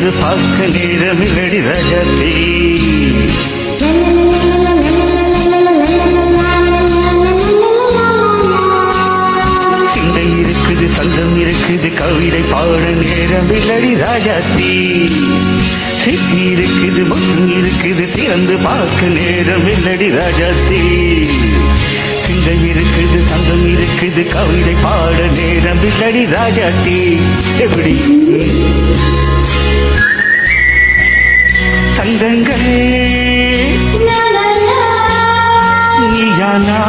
திறந்து பார்க்க நேரமில்லடி ராஜாத்தி. சிந்தை இருக்குது, சந்தம் இருக்குது, கவிதை பாட நேரமில்லடி ராஜாத்தி. சித்தி இருக்குது, முத்தம் இருக்குது, திறந்து பார்க்க நேரமில்லடி ராஜாத்தி. சிந்தை இருக்குது, சந்தம் இருக்குது, கவிதை பாட நேரமில்லடி ராஜாத்தி. எப்படி சங்கங்கள் நீயானா